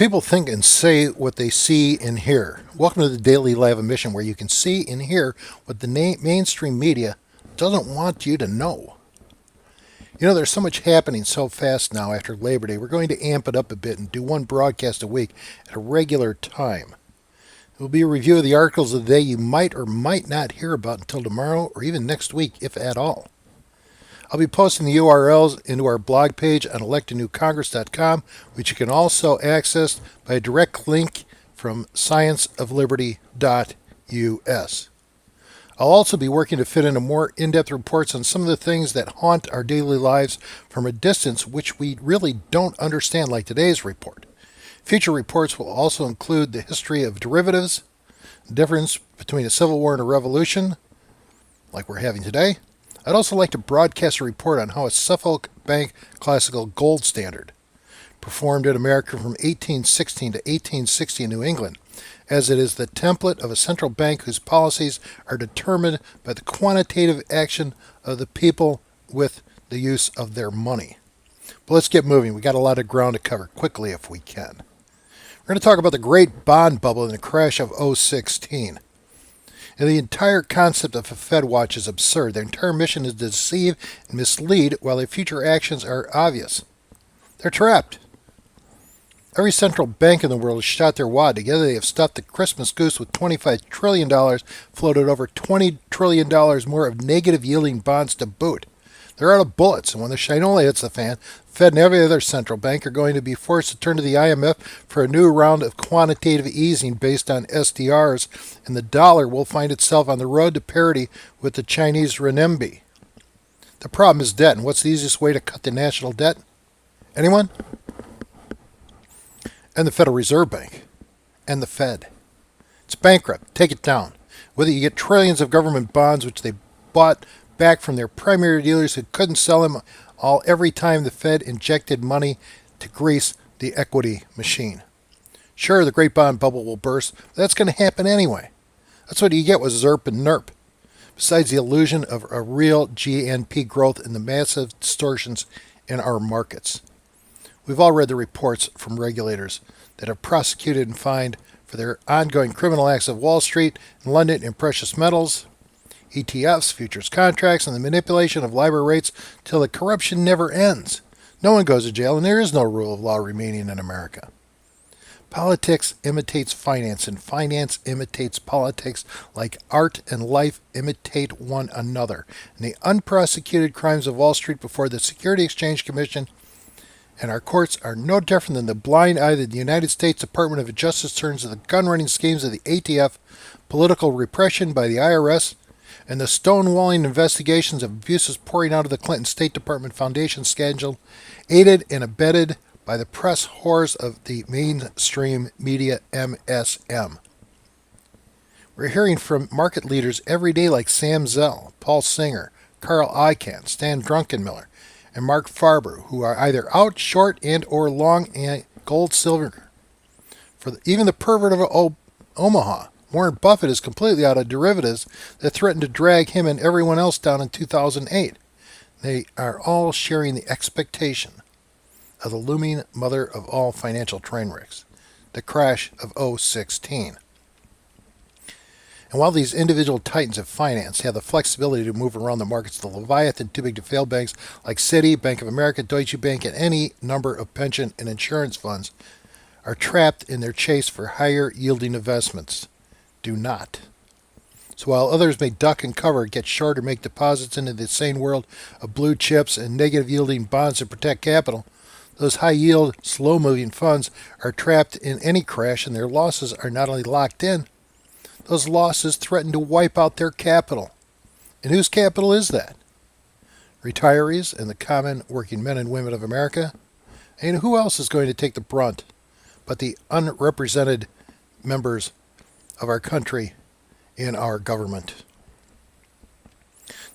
People think and say what they see and hear. Welcome to the Daily Live Emission, where you can see and hear what the mainstream media doesn't want you to know. You know, there's so much happening so fast now after Labor Day. We're going to amp it up a bit and do one broadcast a week at a regular time. It will be a review of the articles of the day you might or might not hear about until tomorrow or even next week, if at all. I'll be posting the URLs into our blog page on electanewcongress.com, which you can also access by a direct link from scienceofliberty.us. I'll also be working to fit into more in-depth reports on some of the things that haunt our daily lives from a distance which we really don't understand, like today's report. Future reports will also include the history of derivatives, the difference between a civil war and a revolution, like we're having today. I'd also like to broadcast a report on how a Suffolk Bank classical gold standard performed in America from 1816 to 1860 in New England, as it is the template of a central bank whose policies are determined by the quantitative action of the people with the use of their money. But let's get moving. We got a lot of ground to cover quickly if we can. We're going to talk about the great bond bubble and the crash of 2016. And the entire concept of a Fed watch is absurd. Their entire mission is to deceive and mislead while their future actions are obvious. They're trapped. Every central bank in the world has shot their wad. Together they have stuffed the Christmas goose with $25 trillion, floated over $20 trillion more of negative yielding bonds to boot. They're out of bullets, and when the shinola hits the fan, Fed and every other central bank are going to be forced to turn to the IMF for a new round of quantitative easing based on SDRs, and the dollar will find itself on the road to parity with the Chinese renminbi. The problem is debt, and what's the easiest way to cut the national debt? Anyone? And the Federal Reserve Bank. And the Fed. It's bankrupt. Take it down. Whether you get trillions of government bonds, which they bought back from their primary dealers who couldn't sell them all every time the Fed injected money to grease the equity machine. Sure, the great bond bubble will burst, but that's going to happen anyway. That's what you get with ZERP and NERP, besides the illusion of a real GNP growth and the massive distortions in our markets. We've all read the reports from regulators that have prosecuted and fined for their ongoing criminal acts of Wall Street and London in precious metals, ETFs, futures contracts, and the manipulation of LIBOR rates till the corruption never ends. No one goes to jail, and there is no rule of law remaining in America. Politics imitates finance, and finance imitates politics like art and life imitate one another. And the unprosecuted crimes of Wall Street before the Securities Exchange Commission and our courts are no different than the blind eye that the United States Department of Justice turns to the gun-running schemes of the ATF, political repression by the IRS, and the stonewalling investigations of abuses pouring out of the Clinton State Department Foundation scandal, aided and abetted by the press whores of the mainstream media MSM. We're hearing from market leaders every day like Sam Zell, Paul Singer, Carl Icahn, Stan Druckenmiller, and Mark Farber, who are either out, short, and or long gold, silver. Even the pervert of Omaha, Warren Buffett, is completely out of derivatives that threatened to drag him and everyone else down in 2008. They are all sharing the expectation of the looming mother of all financial train wrecks, the crash of 2016. And while these individual titans of finance have the flexibility to move around the markets, the Leviathan too-big-to-fail banks like Citi, Bank of America, Deutsche Bank, and any number of pension and insurance funds are trapped in their chase for higher-yielding investments. Do not. So while others may duck and cover, get short, or make deposits into the insane world of blue chips and negative-yielding bonds to protect capital, those high-yield, slow-moving funds are trapped in any crash, and their losses are not only locked in, those losses threaten to wipe out their capital. And whose capital is that? Retirees and the common working men and women of America? And who else is going to take the brunt but the unrepresented members of our country in our government?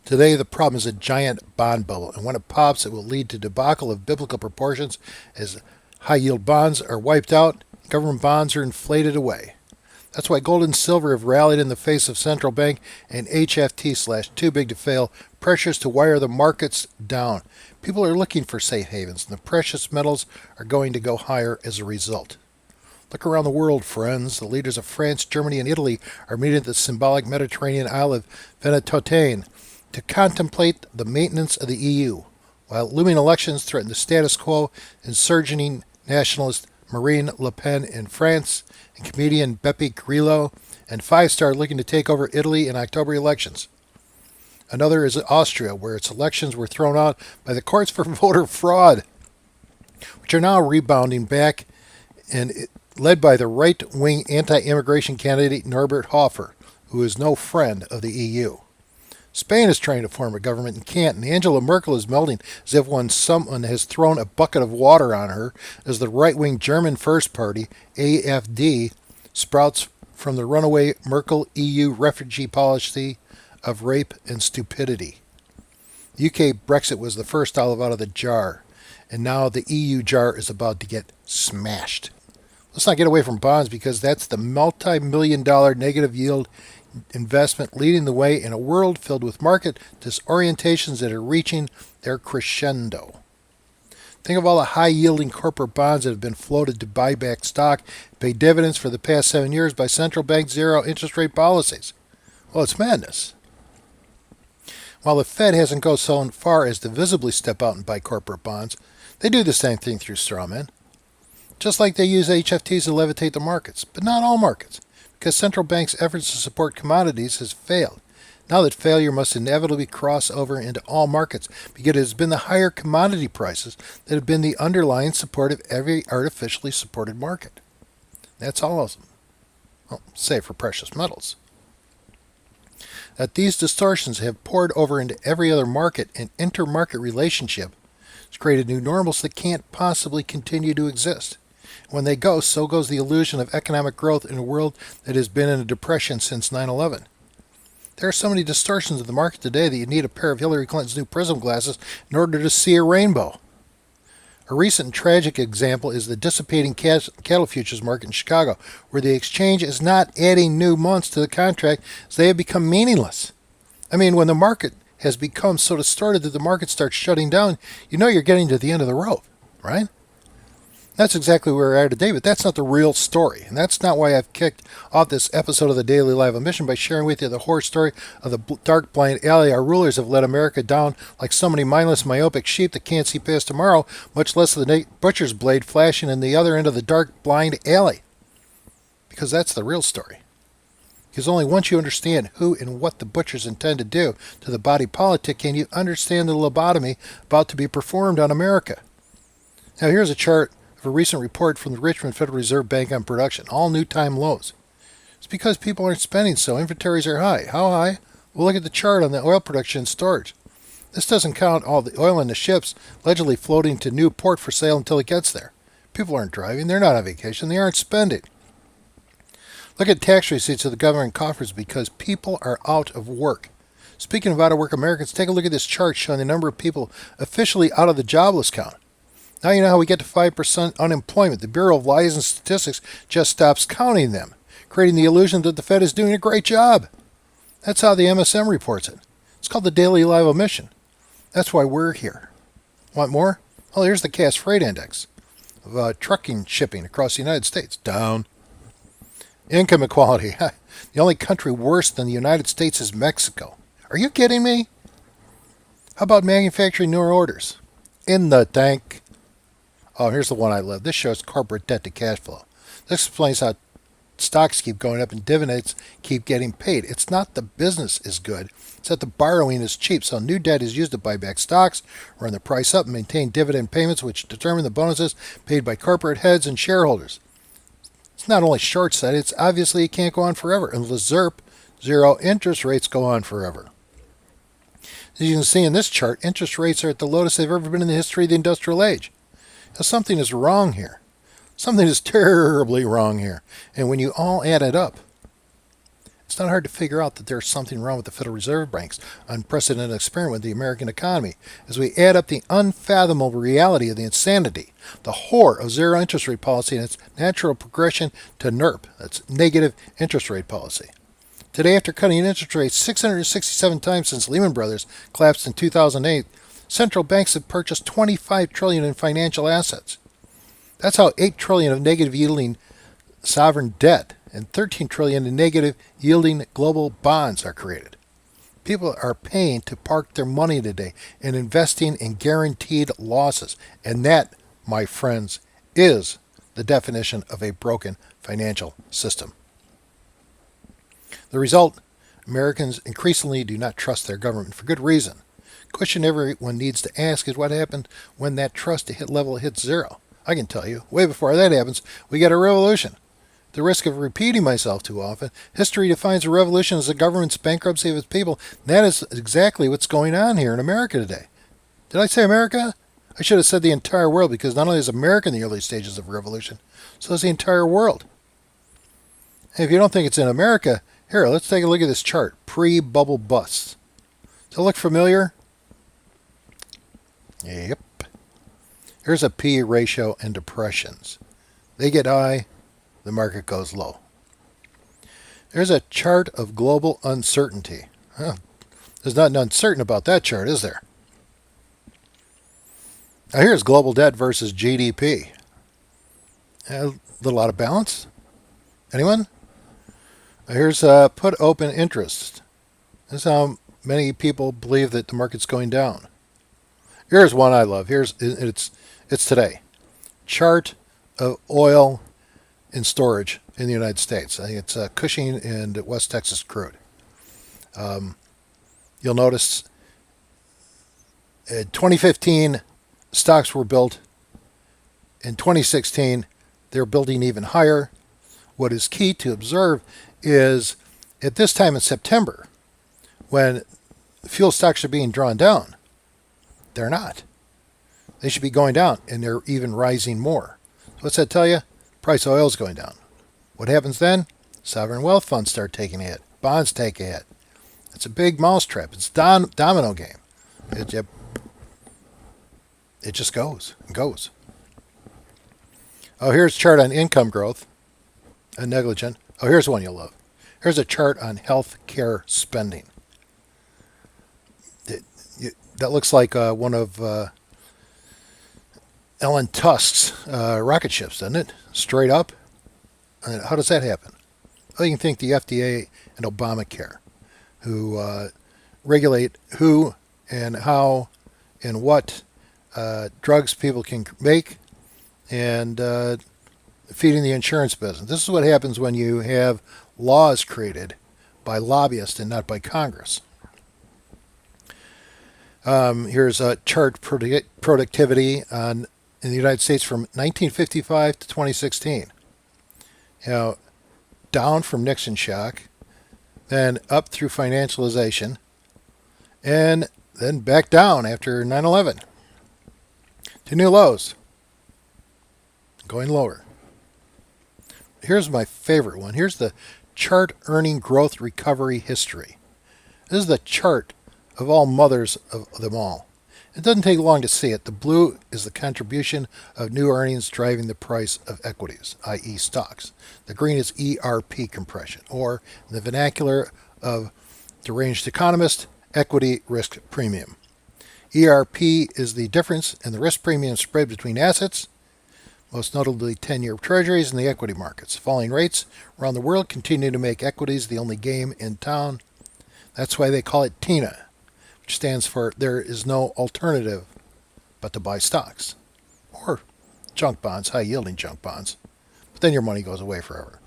Today, the problem is a giant bond bubble, and when it pops, it will lead to debacle of biblical proportions as high-yield bonds are wiped out, government bonds are inflated away. That's why gold and silver have rallied in the face of central bank and HFT/too big to fail pressures to wire the markets down. People are looking for safe havens, and the precious metals are going to go higher as a result. Look around the world, friends. The leaders of France, Germany, and Italy are meeting at the symbolic Mediterranean isle of Venice to contemplate the maintenance of the EU, while looming elections threaten the status quo. Insurging nationalist Marine Le Pen in France and comedian Beppe Grillo and Five Star looking to take over Italy in October elections. Another is Austria, where its elections were thrown out by the courts for voter fraud, which are now rebounding back and led by the right-wing anti-immigration candidate Norbert Hofer, who is no friend of the EU. Spain is trying to form a government and can't, and Angela Merkel is melting as if someone has thrown a bucket of water on her as the right-wing German First Party, AfD, sprouts from the runaway Merkel EU refugee policy of rape and stupidity. UK Brexit was the first olive out of the jar, and now the EU jar is about to get smashed. Let's not get away from bonds because that's the multi-million-dollar negative yield investment leading the way in a world filled with market disorientations that are reaching their crescendo. Think of all the high-yielding corporate bonds that have been floated to buy back stock, pay dividends for the past 7 years by central bank zero interest rate policies. Well, it's madness. While the Fed hasn't gone so far as to visibly step out and buy corporate bonds, they do the same thing through strawmen. Just like they use HFTs to levitate the markets, but not all markets, because central banks' efforts to support commodities has failed. Now that failure must inevitably cross over into all markets, because it has been the higher commodity prices that have been the underlying support of every artificially supported market. That's all of them. Well, save for precious metals. That these distortions have poured over into every other market and inter-market relationship has created new normals that can't possibly continue to exist. When they go, so goes the illusion of economic growth in a world that has been in a depression since 9/11. There are so many distortions in the market today that you need a pair of Hillary Clinton's new prism glasses in order to see a rainbow. A recent tragic example is the dissipating cattle futures market in Chicago, where the exchange is not adding new months to the contract as they have become meaningless. I mean, when the market has become so distorted that the market starts shutting down, you know you're getting to the end of the rope, right? That's exactly where we are today, but that's not the real story. And that's not why I've kicked off this episode of the Daily Live Emission by sharing with you the horror story of the dark, blind alley our rulers have led America down like so many mindless, myopic sheep that can't see past tomorrow, much less the butcher's blade flashing in the other end of the dark, blind alley. Because that's the real story. Because only once you understand who and what the butchers intend to do to the body politic can you understand the lobotomy about to be performed on America. Now here's a chart a recent report from the Richmond Federal Reserve Bank on production, all new time lows. It's because people aren't spending, so inventories are high. How high? Well, look at the chart on the oil production and storage. This doesn't count all the oil in the ships allegedly floating to new port for sale until it gets there. People aren't driving, they're not on vacation, they aren't spending. Look at tax receipts of the government coffers because people are out of work. Speaking of out of work Americans, take a look at this chart showing the number of people officially out of the jobless count. Now you know how we get to 5% unemployment. The Bureau of Lies and Statistics just stops counting them, creating the illusion that the Fed is doing a great job. That's how the MSM reports it. It's called the Daily Live Emission. That's why we're here. Want more? Well, here's the Cass Freight Index of trucking shipping across the United States. Down. Income equality. The only country worse than the United States is Mexico. Are you kidding me? How about manufacturing newer orders? In the tank. Oh, here's the one I love. This shows corporate debt to cash flow. This explains how stocks keep going up and dividends keep getting paid. It's not the business is good. It's that the borrowing is cheap, so new debt is used to buy back stocks, run the price up, and maintain dividend payments, which determine the bonuses paid by corporate heads and shareholders. It's not only short-sighted, it's obviously it can't go on forever. And the ZIRP, zero interest rates, go on forever. As you can see in this chart, interest rates are at the lowest they've ever been in the history of the industrial age. Now, something is wrong here. Something is terribly wrong here. And when you all add it up, it's not hard to figure out that there's something wrong with the Federal Reserve Bank's unprecedented experiment with the American economy. As we add up the unfathomable reality of the insanity, the horror of zero interest rate policy and its natural progression to NIRP, that's negative interest rate policy. Today, after cutting interest rates 667 times since Lehman Brothers collapsed in 2008, central banks have purchased $25 trillion in financial assets. That's how $8 trillion of negative yielding sovereign debt and 13 trillion in negative yielding global bonds are created. People are paying to park their money today and investing in guaranteed losses. And that, my friends, is the definition of a broken financial system. The result, Americans increasingly do not trust their government for good reason. The question everyone needs to ask is what happens when that trust level hits zero. I can tell you, way before that happens, we get a revolution. The risk of repeating myself too often, history defines a revolution as the government's bankruptcy of its people. And that is exactly what's going on here in America today. Did I say America? I should have said the entire world, because not only is America in the early stages of revolution, so is the entire world. And if you don't think it's in America, here, let's take a look at this chart. Pre-bubble busts. Does it look familiar? Yep. Here's a P ratio and depressions. They get high, the market goes low. There's a chart of global uncertainty. There's nothing uncertain about that chart, is there? Now here's global debt versus GDP. A little out of balance. Anyone? Now here's put open interest. This is how many people believe that the market's going down. Here's one I love. It's today. Chart of oil in storage in the United States. I think it's Cushing and West Texas crude. You'll notice in 2015, stocks were built. In 2016, they're building even higher. What is key to observe is at this time in September, when fuel stocks are being drawn down, they're not. They should be going down, and they're even rising more. So what's that tell you? Price of oil is going down. What happens then? Sovereign wealth funds start taking a hit. Bonds take a hit. It's a big mousetrap. It's a domino game. It just goes and goes. Oh, here's a chart on income growth. Negligent. Oh, here's one you'll love. Here's a chart on health care spending. That looks like one of Elon Musk's rocket ships, doesn't it? Straight up. How does that happen? Well, you can think the FDA and Obamacare, who regulate who and how and what drugs people can make, and feeding the insurance business. This is what happens when you have laws created by lobbyists and not by Congress. Here's a chart productivity in the United States from 1955 to 2016. Down from Nixon shock, then up through financialization, and then back down after 9/11 to new lows, going lower. Here's my favorite one. Here's the chart earning growth recovery history. This is the chart of all mothers of them all. It doesn't take long to see it. The blue is the contribution of new earnings driving the price of equities, i.e. stocks. The green is ERP compression, or in the vernacular of deranged economist, equity risk premium. ERP is the difference in the risk premium spread between assets, most notably 10-year treasuries and the equity markets. Falling rates around the world continue to make equities the only game in town. That's why they call it TINA, which stands for there is no alternative but to buy stocks. Or junk bonds, high-yielding junk bonds. But then your money goes away forever.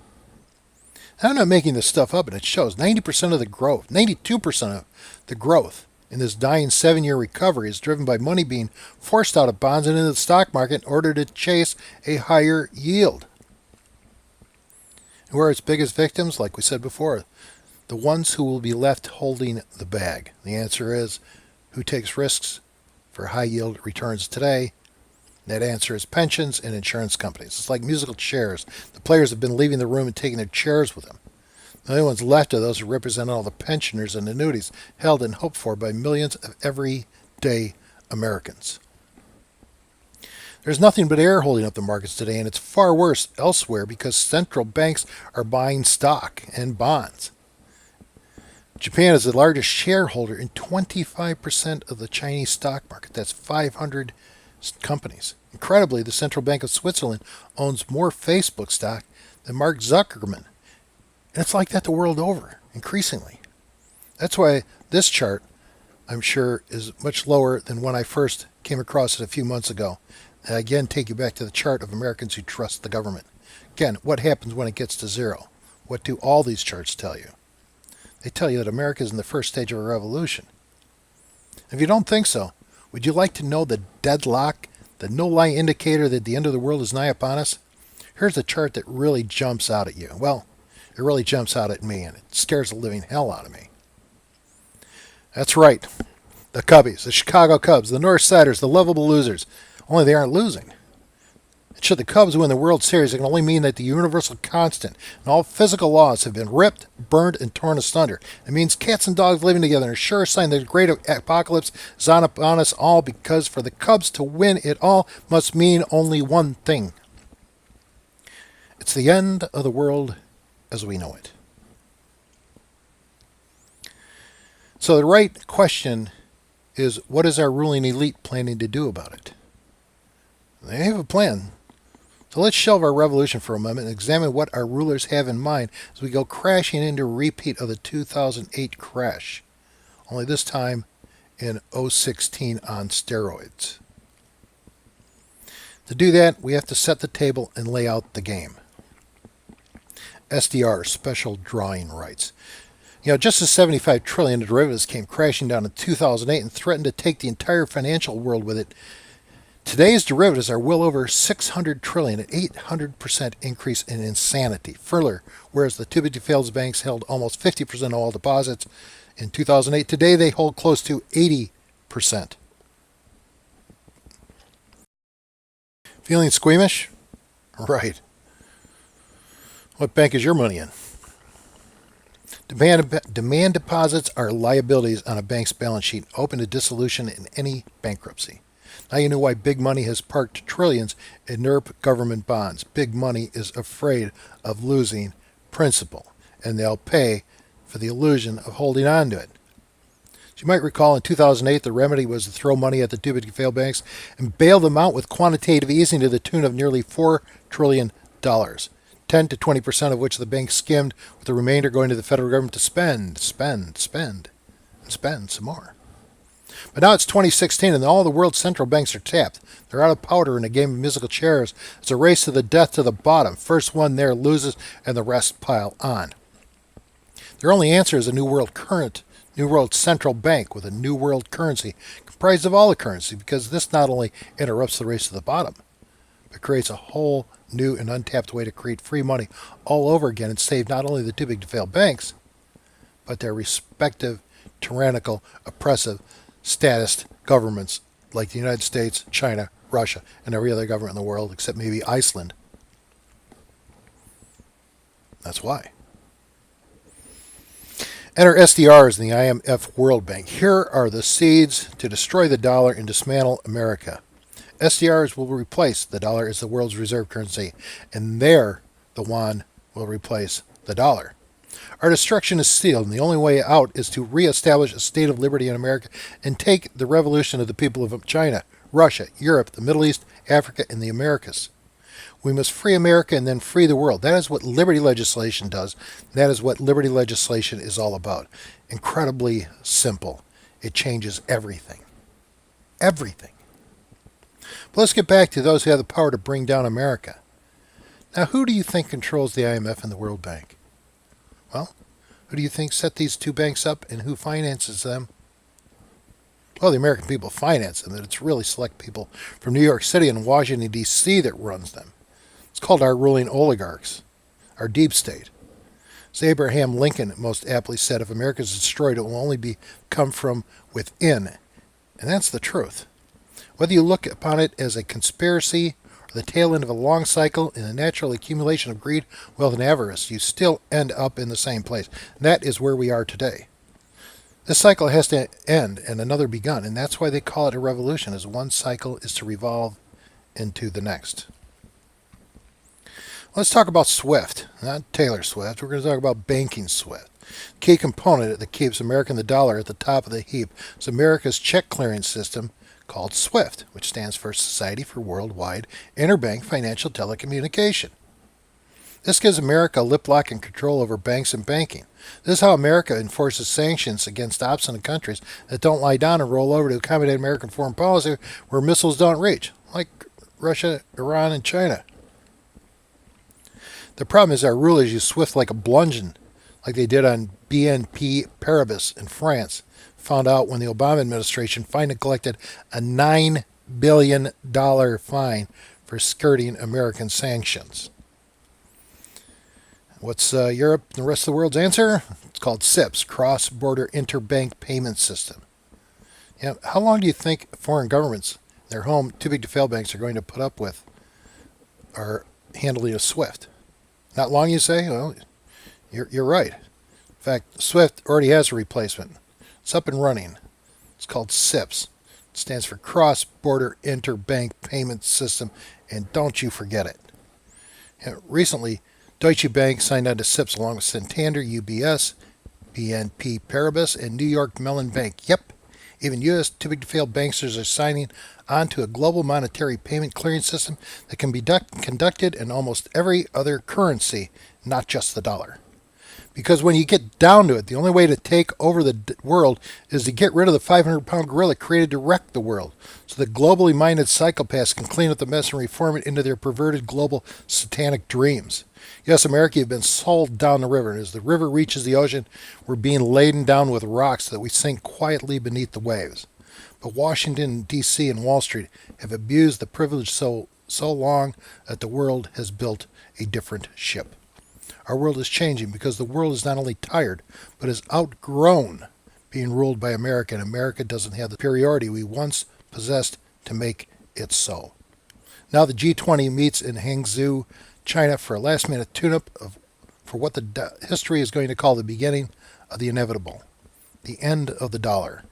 I'm not making this stuff up, and it shows 90% of the growth, 92% of the growth in this dying 7-year recovery is driven by money being forced out of bonds and into the stock market in order to chase a higher yield. And where its biggest victims, like we said before, the ones who will be left holding the bag. The answer is, who takes risks for high yield returns today? That answer is pensions and insurance companies. It's like musical chairs. The players have been leaving the room and taking their chairs with them. The only ones left are those who represent all the pensioners and annuities held and hoped for by millions of everyday Americans. There's nothing but air holding up the markets today, and it's far worse elsewhere because central banks are buying stock and bonds. Japan is the largest shareholder in 25% of the Chinese stock market. That's 500 companies. Incredibly, the Central Bank of Switzerland owns more Facebook stock than Mark Zuckerman. And it's like that the world over, increasingly. That's why this chart, I'm sure, is much lower than when I first came across it a few months ago. And again, take you back to the chart of Americans who trust the government. Again, what happens when it gets to zero? What do all these charts tell you? They tell you that America is in the first stage of a revolution. If you don't think so, would you like to know the deadlock, the no-lie indicator that the end of the world is nigh upon us? Here's a chart that really jumps out at you. Well, it really jumps out at me, and it scares the living hell out of me. That's right. The Cubbies, the Chicago Cubs, the North Siders, the lovable losers. Only they aren't losing. And should the Cubs win the World Series, it can only mean that the universal constant and all physical laws have been ripped, burned, and torn asunder. It means cats and dogs living together, and a sure sign that the great apocalypse is on upon us all, because for the Cubs to win it all must mean only one thing. It's the end of the world as we know it. So the right question is, what is our ruling elite planning to do about it? They have a plan. So let's shelve our revolution for a moment and examine what our rulers have in mind as we go crashing into a repeat of the 2008 crash, only this time in 016 on steroids. To do that, we have to set the table and lay out the game. SDR, special drawing rights. Just as 75 trillion of derivatives came crashing down in 2008 and threatened to take the entire financial world with it, today's derivatives are well over 600 trillion, an 800% increase in insanity. Further, whereas the too big to fail banks held almost 50% of all deposits in 2008, today they hold close to 80%. Feeling squeamish? Right. What bank is your money in? Demand deposits are liabilities on a bank's balance sheet, open to dissolution in any bankruptcy. Now you know why big money has parked trillions in NERP government bonds. Big money is afraid of losing principal, and they'll pay for the illusion of holding on to it. As you might recall, in 2008, the remedy was to throw money at the too big to fail banks and bail them out with quantitative easing to the tune of nearly $4 trillion. 10 to 20% of which the bank skimmed, with the remainder going to the federal government to spend some more. But now it's 2016 and all the world's central banks are tapped. They're out of powder in a game of musical chairs. It's a race to the death to the bottom. First one there loses and the rest pile on. Their only answer is a new world central bank with a new world currency comprised of all the currency, because this not only interrupts the race to the bottom, but creates a whole new and untapped way to create free money all over again and save not only the too big to fail banks, but their respective tyrannical, oppressive, statist governments like the United States, China, Russia, and every other government in the world except maybe Iceland. That's why. Enter SDRs in the IMF World Bank. Here are the seeds to destroy the dollar and dismantle America. SDRs will replace the dollar as the world's reserve currency, and there the yuan will replace the dollar. Our destruction is sealed, and the only way out is to reestablish a state of liberty in America and take the revolution of the people of China, Russia, Europe, the Middle East, Africa, and the Americas. We must free America and then free the world. That is what liberty legislation does. That is what liberty legislation is all about. Incredibly simple. It changes everything. Everything. But let's get back to those who have the power to bring down America. Now, who do you think controls the IMF and the World Bank? Well, who do you think set these two banks up, and who finances them? Well, the American people finance them, and it's really select people from New York City and Washington, D.C. that runs them. It's called our ruling oligarchs, our deep state. As Abraham Lincoln most aptly said, if America is destroyed, it will only come from within. And that's the truth. Whether you look upon it as a conspiracy or the tail end of a long cycle in a natural accumulation of greed, wealth, and avarice, you still end up in the same place. And that is where we are today. This cycle has to end and another begun, and that's why they call it a revolution, as one cycle is to revolve into the next. Let's talk about SWIFT, not Taylor Swift. We're going to talk about banking SWIFT. The key component that keeps America and the dollar at the top of the heap is America's check clearing system, called SWIFT, which stands for Society for Worldwide Interbank Financial Telecommunication. This gives America lip lock and control over banks and banking. This is how America enforces sanctions against obstinate countries that don't lie down and roll over to accommodate American foreign policy where missiles don't reach, like Russia, Iran, and China. The problem is our rulers use SWIFT like a bludgeon, like they did on BNP Paribas in France. Found out when the Obama administration finally collected a $9 billion fine for skirting American sanctions. What's Europe and the rest of the world's answer? It's called CIPS, Cross-Border Interbank Payment System. How long do you think foreign governments, their home too big to fail banks, are going to put up with our handling of SWIFT? Not long, you say? Well, you're right. In fact, SWIFT already has a replacement. It's up and running. It's called CIPS. It stands for Cross-Border Interbank Payment System, and don't you forget it. Recently, Deutsche Bank signed on to CIPS along with Santander, UBS, BNP Paribas, and New York Mellon Bank. Yep, even U.S. too big to fail banksters are signing on to a global monetary payment clearing system that can be conducted in almost every other currency, not just the dollar. Because when you get down to it, the only way to take over the world is to get rid of the 500-pound gorilla created to wreck the world, so the globally minded psychopaths can clean up the mess and reform it into their perverted global satanic dreams. Yes, America, you've been sold down the river, and as the river reaches the ocean, we're being laden down with rocks so that we sink quietly beneath the waves. But Washington, D.C. and Wall Street have abused the privilege so long that the world has built a different ship. Our world is changing because the world is not only tired, but has outgrown being ruled by America, and America doesn't have the superiority we once possessed to make it so. Now the G20 meets in Hangzhou, China for a last-minute tune-up for what the history is going to call the beginning of the inevitable, the end of the dollar.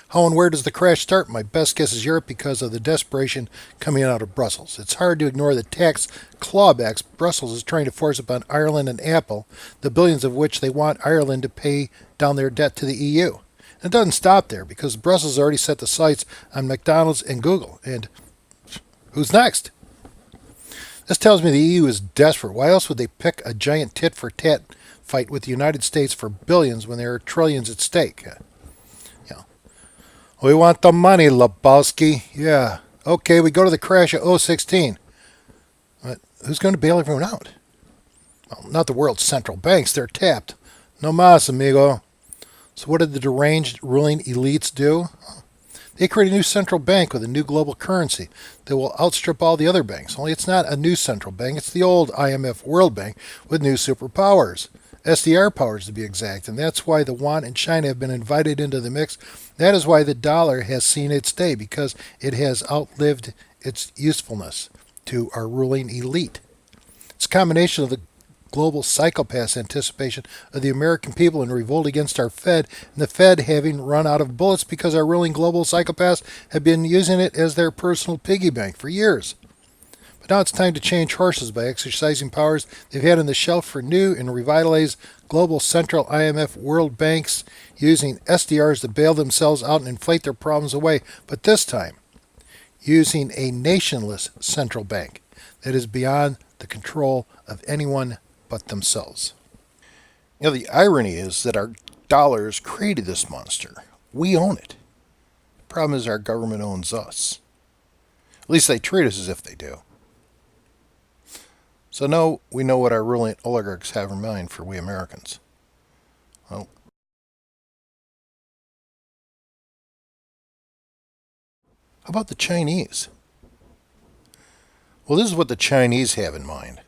How and where does the crash start? My best guess is Europe because of the desperation coming out of Brussels. It's hard to ignore the tax clawbacks Brussels is trying to force upon Ireland and Apple, the billions of which they want Ireland to pay down their debt to the EU. And it doesn't stop there because Brussels already set the sights on McDonald's and Google. And who's next? This tells me the EU is desperate. Why else would they pick a giant tit-for-tat fight with the United States for billions when there are trillions at stake? We want the money, Lebowski. Yeah. Okay, we go to the crash of 2016. But who's going to bail everyone out? Well, not the world's central banks. They're tapped. No mas, amigo. So what did the deranged ruling elites do? They create a new central bank with a new global currency that will outstrip all the other banks. Only it's not a new central bank. It's the old IMF World Bank with new superpowers. SDR powers to be exact, and that's why the yuan and China have been invited into the mix. That is why the dollar has seen its day, because it has outlived its usefulness to our ruling elite. It's a combination of the global psychopaths' anticipation of the American people in revolt against our Fed, and the Fed having run out of bullets because our ruling global psychopaths have been using it as their personal piggy bank for years. But now it's time to change horses by exercising powers they've had on the shelf for new and revitalized global central IMF World Banks, using SDRs to bail themselves out and inflate their problems away, but this time using a nationless central bank that is beyond the control of anyone but themselves. The irony is that our dollars created this monster. We own it. The problem is our government owns us. At least they treat us as if they do. So now we know what our ruling oligarchs have in mind for we Americans. Well, how about the Chinese? Well, this is what the Chinese have in mind.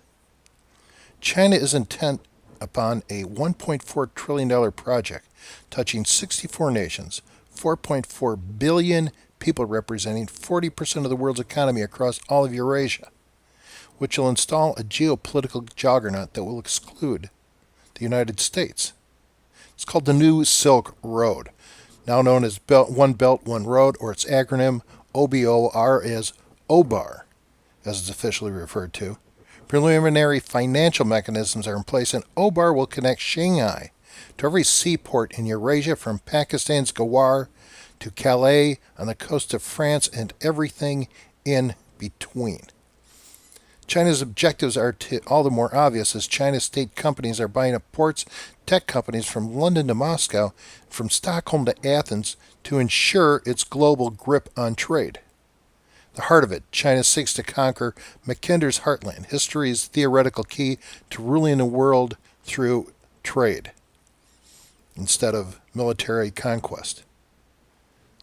China is intent upon a $1.4 trillion project touching 64 nations, 4.4 billion people representing 40% of the world's economy across all of Eurasia, which will install a geopolitical juggernaut that will exclude the United States. It's called the New Silk Road, now known as One Belt, One Road, or its acronym OBOR as OBAR, as it's officially referred to. Preliminary financial mechanisms are in place, and OBAR will connect Shanghai to every seaport in Eurasia from Pakistan's Gawar to Calais on the coast of France and everything in between. China's objectives are all the more obvious as China's state companies are buying up ports, tech companies from London to Moscow, from Stockholm to Athens to ensure its global grip on trade. The heart of it, China seeks to conquer Mackinder's heartland. History's theoretical key to ruling the world through trade instead of military conquest.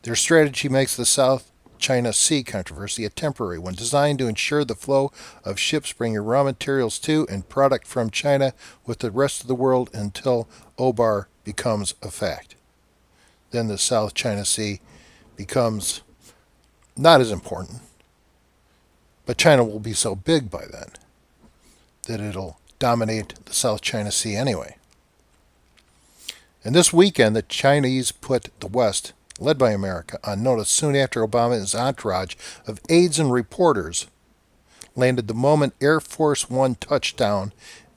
Their strategy makes the South China Sea controversy a temporary one, designed to ensure the flow of ships bringing raw materials to and product from China with the rest of the world until OBAR becomes a fact. Then the South China Sea becomes not as important, but China will be so big by then that it'll dominate the South China Sea anyway. And this weekend, the Chinese put the West, led by America, on notice soon after Obama and his entourage of aides and reporters landed the moment Air Force One touched down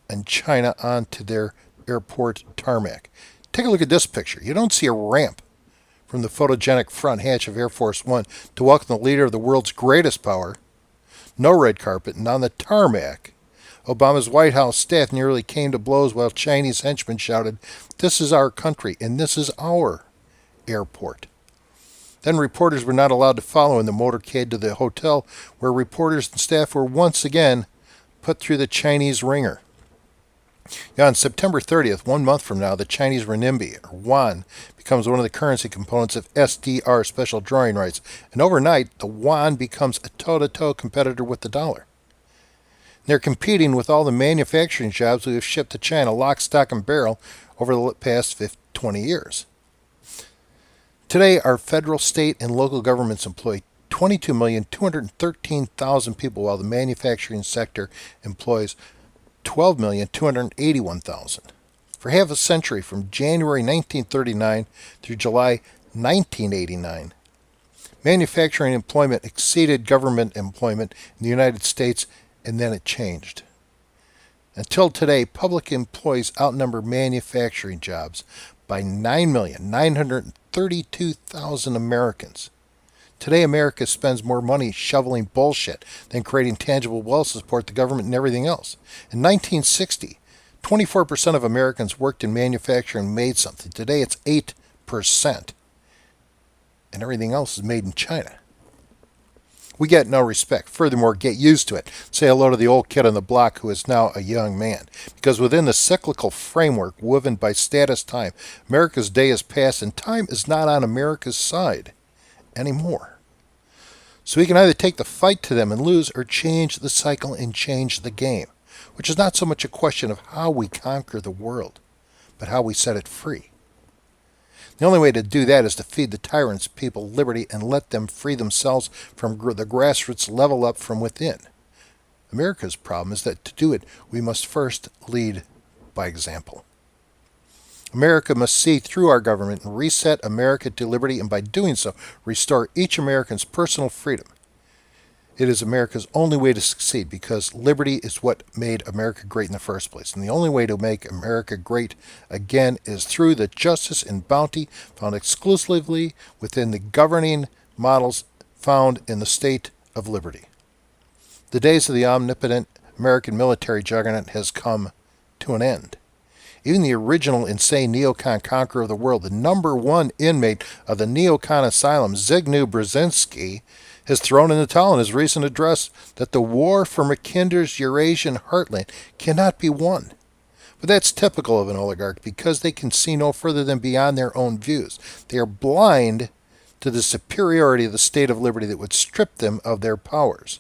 in China onto their airport tarmac. Take a look at this picture. You don't see a ramp from the photogenic front hatch of Air Force One to welcome the leader of the world's greatest power. No red carpet, and on the tarmac, Obama's White House staff nearly came to blows while Chinese henchmen shouted, "This is our country, and this is our airport." Then reporters were not allowed to follow in the motorcade to the hotel, where reporters and staff were once again put through the Chinese ringer. On September 30th, 1 month from now, the Chinese renminbi, or yuan, becomes one of the currency components of SDR, special drawing rights, and overnight, the yuan becomes a toe-to-toe competitor with the dollar. They're competing with all the manufacturing jobs we have shipped to China, lock, stock, and barrel, over the past 20 years. Today, our federal, state, and local governments employ 22,213,000 people, while the manufacturing sector employs 12,281,000. For half a century, from January 1939 through July 1989, manufacturing employment exceeded government employment in the United States, and then it changed. Until today, public employees outnumber manufacturing jobs by 9,932,000 Americans. Today, America spends more money shoveling bullshit than creating tangible wealth to support the government and everything else. In 1960, 24% of Americans worked in manufacturing and made something. Today, it's 8%. And everything else is made in China. We get no respect. Furthermore, get used to it. Say hello to the old kid on the block who is now a young man. Because within the cyclical framework woven by status time, America's day is past and time is not on America's side anymore. So we can either take the fight to them and lose, or change the cycle and change the game, which is not so much a question of how we conquer the world, but how we set it free. The only way to do that is to feed the tyrants people liberty and let them free themselves from the grassroots level up from within. America's problem is that to do it, we must first lead by example. America must see through our government and reset America to liberty, and by doing so, restore each American's personal freedom. It is America's only way to succeed, because liberty is what made America great in the first place. And the only way to make America great again is through the justice and bounty found exclusively within the governing models found in the state of liberty. The days of the omnipotent American military juggernaut has come to an end. Even the original insane neocon conqueror of the world, the number one inmate of the neocon asylum, Zbigniew Brzezinski, has thrown in the towel in his recent address that the war for Mackinder's Eurasian heartland cannot be won. But that's typical of an oligarch, because they can see no further than beyond their own views. They are blind to the superiority of the state of liberty that would strip them of their powers.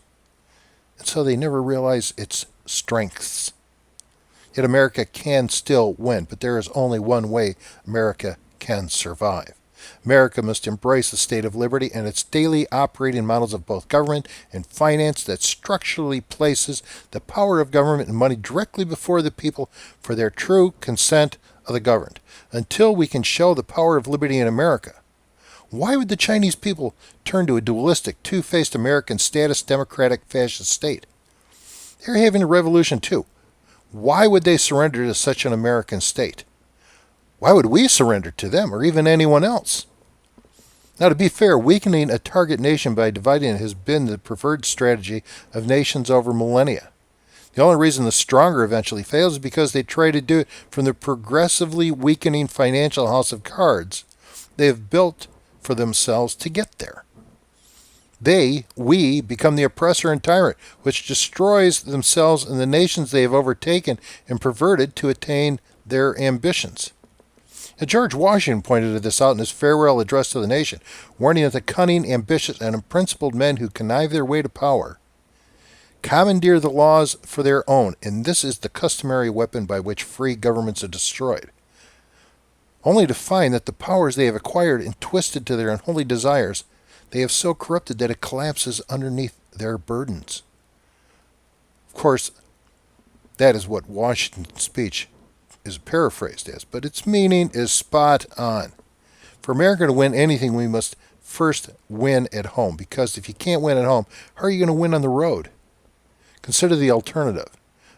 And so they never realize its strengths. Yet America can still win, but there is only one way America can survive. America must embrace the state of liberty and its daily operating models of both government and finance that structurally places the power of government and money directly before the people for their true consent of the governed. Until we can show the power of liberty in America, why would the Chinese people turn to a dualistic, two-faced American status democratic fascist state? They're having a revolution too. Why would they surrender to such an American state? Why would we surrender to them, or even anyone else? Now, to be fair, weakening a target nation by dividing it has been the preferred strategy of nations over millennia. The only reason the stronger eventually fails is because they try to do it from the progressively weakening financial house of cards they have built for themselves to get there. We, become the oppressor and tyrant, which destroys themselves and the nations they have overtaken and perverted to attain their ambitions. And George Washington pointed this out in his farewell address to the nation, warning that the cunning, ambitious, and unprincipled men who connive their way to power commandeer the laws for their own, and this is the customary weapon by which free governments are destroyed, only to find that the powers they have acquired and twisted to their unholy desires, they have so corrupted that it collapses underneath their burdens. Of course, that is what Washington's speech is paraphrased as, but its meaning is spot on. For America to win anything, we must first win at home, because if you can't win at home, how are you going to win on the road? Consider the alternative.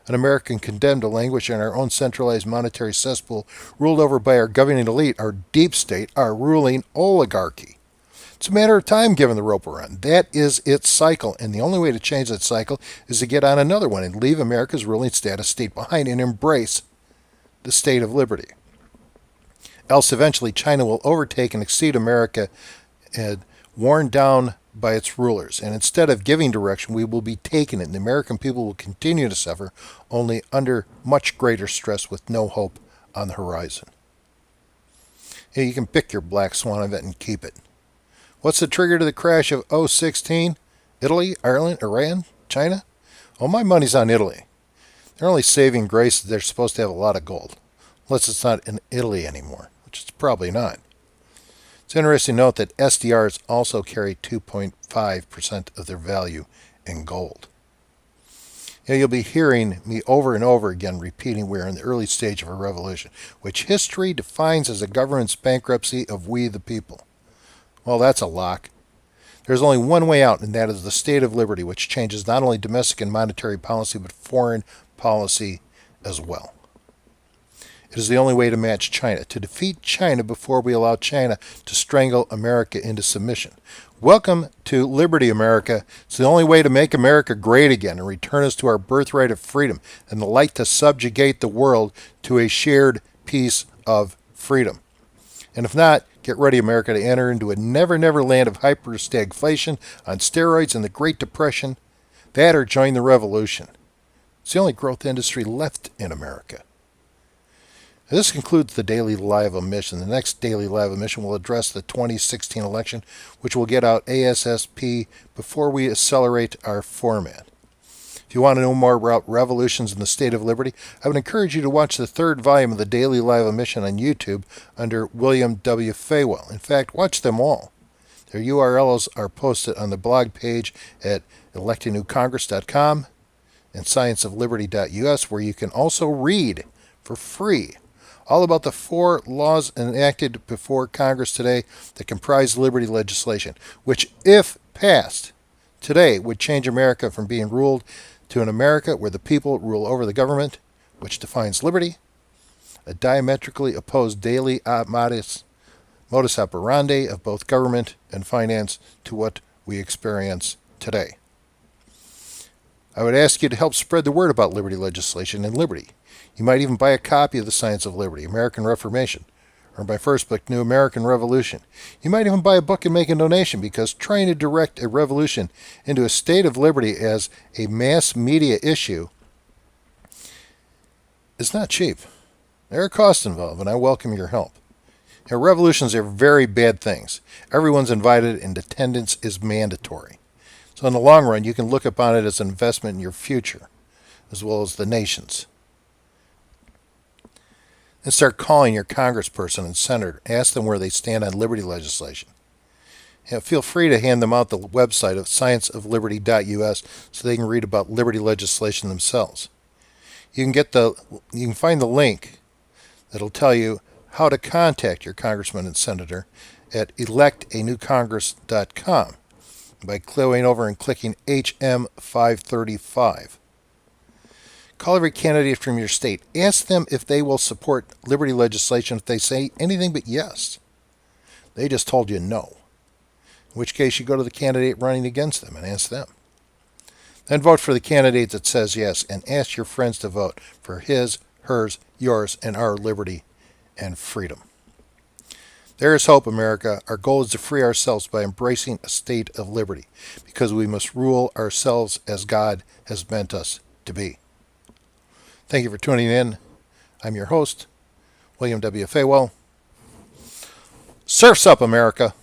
An American condemned to languish in our own centralized monetary cesspool, ruled over by our governing elite, our deep state, our ruling oligarchy. It's a matter of time given the rope we're on. That is its cycle, and the only way to change that cycle is to get on another one and leave America's ruling status state behind and embrace the state of liberty. Else eventually China will overtake and exceed America, and worn down by its rulers, and instead of giving direction, we will be taking it, and the American people will continue to suffer, only under much greater stress with no hope on the horizon. You can pick your black swan event and keep it. What's the trigger to the crash of 2016? Italy, Ireland, Iran, China? Oh, my money's on Italy. Their only saving grace is they're supposed to have a lot of gold, unless it's not in Italy anymore, which it's probably not. It's interesting to note that SDRs also carry 2.5% of their value in gold. You'll be hearing me over and over again repeating we're in the early stage of a revolution, which history defines as a government's bankruptcy of we the people. Well, that's a lock. There's only one way out, and that is the state of liberty, which changes not only domestic and monetary policy, but foreign policy as well. It is the only way to match China, to defeat China before we allow China to strangle America into submission. Welcome to Liberty, America. It's the only way to make America great again and return us to our birthright of freedom and the light to subjugate the world to a shared piece of freedom. And if not, get ready, America, to enter into a never-never land of hyper-stagflation on steroids and the Great Depression. That or join the revolution. It's the only growth industry left in America. This concludes the Daily Live Emission. The next Daily Live Emission will address the 2016 election, which will get out ASAP before we accelerate our format. If you want to know more about revolutions in the state of liberty, I would encourage you to watch the third volume of the Daily Live Emission on YouTube under William W. Faywell. In fact, watch them all. Their URLs are posted on the blog page at electingnewcongress.com and scienceofliberty.us, where you can also read for free all about the 4 laws enacted before Congress today that comprise liberty legislation, which, if passed today, would change America from being ruled to an America where the people rule over the government, which defines liberty, a diametrically opposed daily modus operandi of both government and finance to what we experience today. I would ask you to help spread the word about liberty legislation and liberty. You might even buy a copy of The Science of Liberty, American Reformation, or my first book, New American Revolution. You might even buy a book and make a donation, because trying to direct a revolution into a state of liberty as a mass media issue is not cheap. There are costs involved, and I welcome your help. Revolutions are very bad things. Everyone's invited, and attendance is mandatory. So in the long run, you can look upon it as an investment in your future, as well as the nation's. And start calling your congressperson and senator. Ask them where they stand on liberty legislation. Feel free to hand them out the website of scienceofliberty.us so they can read about liberty legislation themselves. You can find the link that'll tell you how to contact your congressman and senator at electanewcongress.com by going over and clicking HM 535. Call every candidate from your state. Ask them if they will support liberty legislation if they say anything but yes. They just told you no. In which case you go to the candidate running against them and ask them. Then vote for the candidate that says yes, and ask your friends to vote for his, hers, yours, and our liberty and freedom. There is hope, America. Our goal is to free ourselves by embracing a state of liberty, because we must rule ourselves as God has meant us to be. Thank you for tuning in. I'm your host, William W. Faywell. Surf's up, America.